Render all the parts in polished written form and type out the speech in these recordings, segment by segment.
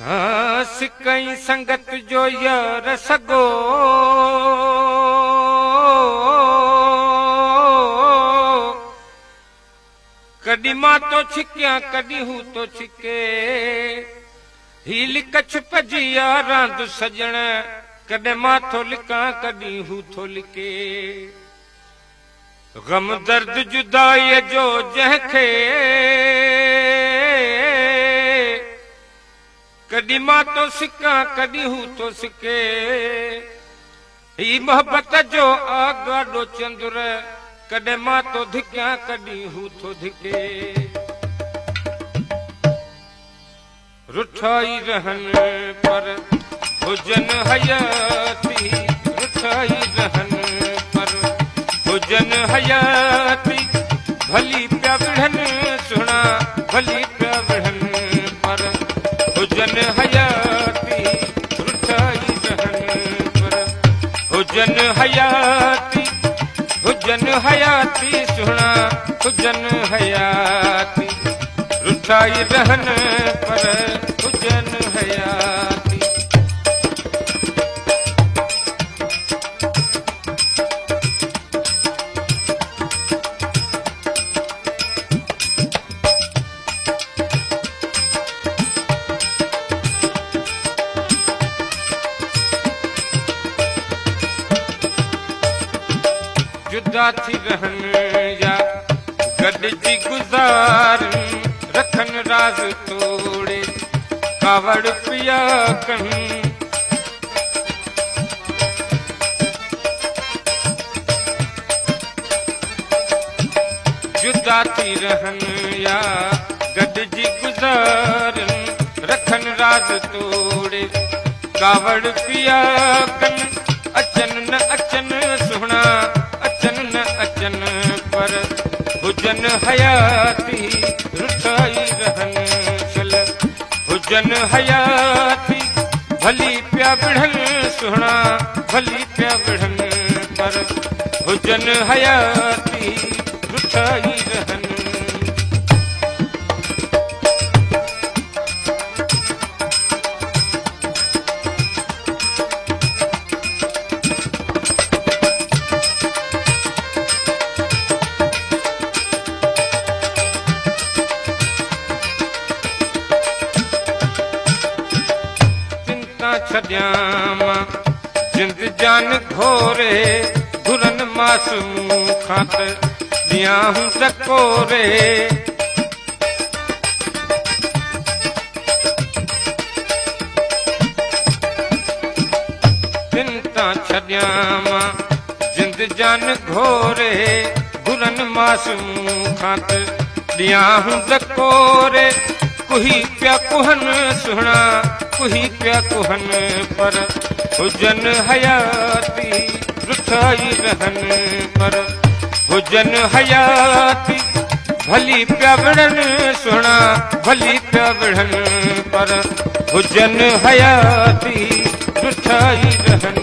हाँ सिकई संगत जो यार सगो कदी मां तो छिकिया कदी हूं तो छिके हील कछ पजी यारां सजण कदे मां थो लिका कदी हूं थो लिके गम दर्द जुदाई जो जंहिंखे कदी मां तो सिका कदी हूं तो सिके ही मोहब्बत जो आगाडो चंद्र कदे मां तो धिक्या कदी हूं तो धिके रुठाई रहन पर हुजन हयाती रुठाई रहन पर हुजन हयाती भली प्या विढ़न सुना भली प्या विढ़न पर हुजन हयाती रुठाई रहन पर हुजन हयाती सुना हुजन हयाती रुठाई रहन पर हुजन हयाती जुदा थी रहन या गॾिजी गुज़ार रखन राज तोड़े कावड़ पिया कन जुदा थी रहन या गॾिजी गुज़ार रखन राज तोड़े कावड़ पिया कन अचन न अचन सुना अचन न अचन पर हुजन हयाती रुठाई रहन चल हुजन हयाती भली प्या विढ़न सुना भली प्या विढ़न पर हुजन हयाती रुठाई रहन छड्यामा जिंद जान घोरे घुरन मासूम खात दिया हूं टकोरे चिंता छड्यामा जिंद जान घोरे घुरन मासूम खात दिया हूं टकोरे कुही प्या कुहन सुना कुही प्या कुहन पर हुजन हयाती रुठाई रहन पर हुजन हयाती भली प्या विढ़न सुना भली प्या विढ़न पर हुजन हयाती रुठाई रहन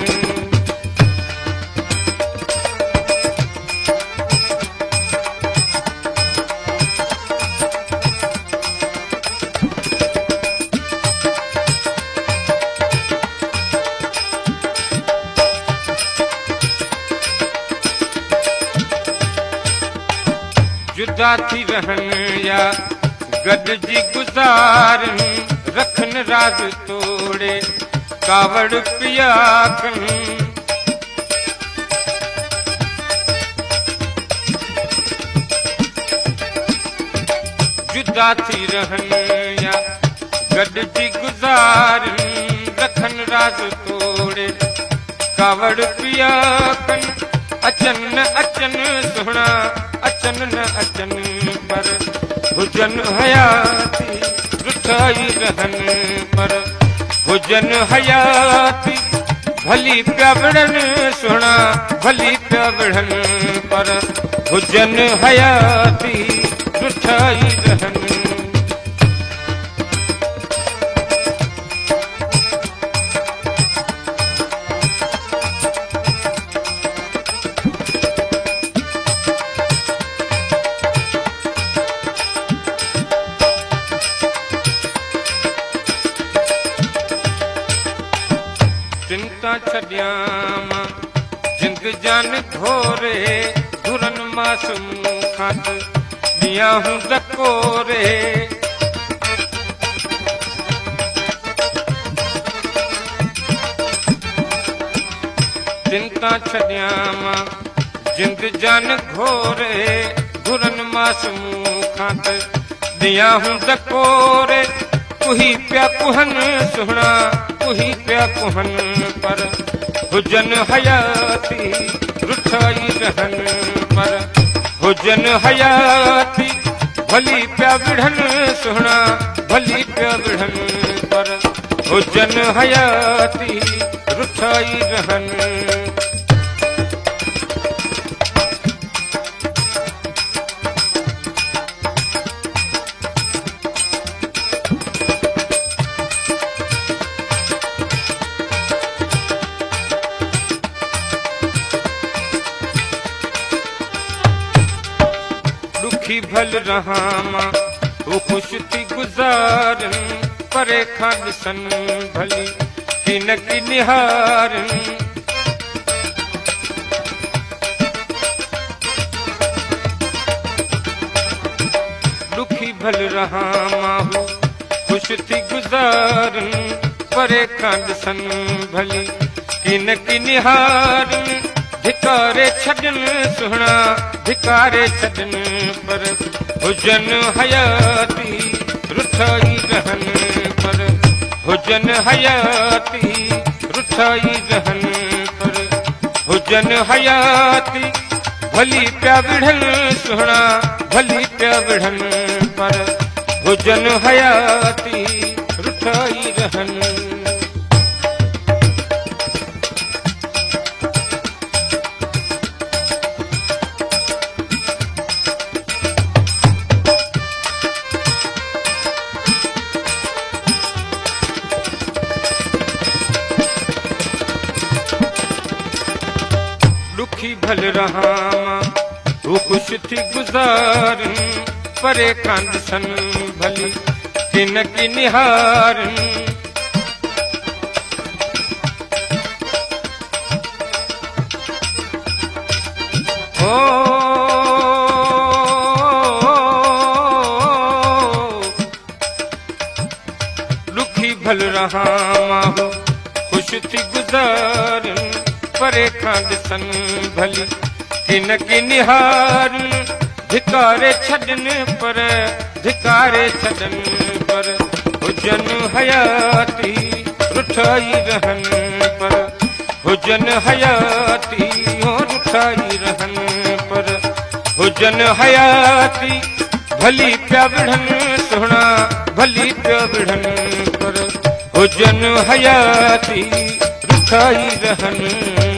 जुदा थी रहन या गॾिजी गुज़ार रखन राज तोड़े कावड़ पिया कन जुदा थी रहन या गॾिजी गुज़ार रखन राज तोड़े कावड़ पिया कन अचन न अचन सुना अचन न अचन पर हुजन हयाती रुठाई रहन पर हुजन हयाती भली प्या विढ़न सुना भली प्या विढ़न पर हुजन हयाती रुठाई रहन चिंता छॾियां जिंद जान घोरे धुरन मासूम खात दिया हूं दकोरे चिंता छॾियां जिंद जान घोरे धुरन मासूम खात दिया हूं दकोरे कुही पिया कुहन सुहणा कुही पिया कुहन पर हुजन हयाती रुठाई रहन पर हुजन हयाती भली पिया विढ़न सुहणा भली पिया विढ़न पर हुजन हयाती रुठाई रहन दुखी भल रहा वो खुश थी गुजारन परे खान सन भली किन की निहारन दुखी भल रहा वो खुश थी गुजारन परे खान सन भली किन की निहारन धिकारे छॾन सुहणा धिकारे छॾन पर हुजन हयाती रुठाई रहन पर हुजन हयाती रुठाई रहन पर हुजन हयाती भली पिया विढ़न सुहणा भली पिया विढ़न पर हुजन हयाती रुठाई रहन दुखी भल रहा वो खुश थी गुजारन परे कांद सन भली किन की निहारन ओ दुखी भल रहा वो खुश थी गुजारन परे खांद सन भली किन की निहारन धिकारे छॾन पर धिकारे छॾन पर हुजन हयाती रुठाई रहन पर हुजन हयाती हो रुठाई रहन पर हुजन हयाती भली पिया विढ़न सुहणा भली पिया विढ़न पर हुजन हयाती रुठाई रहन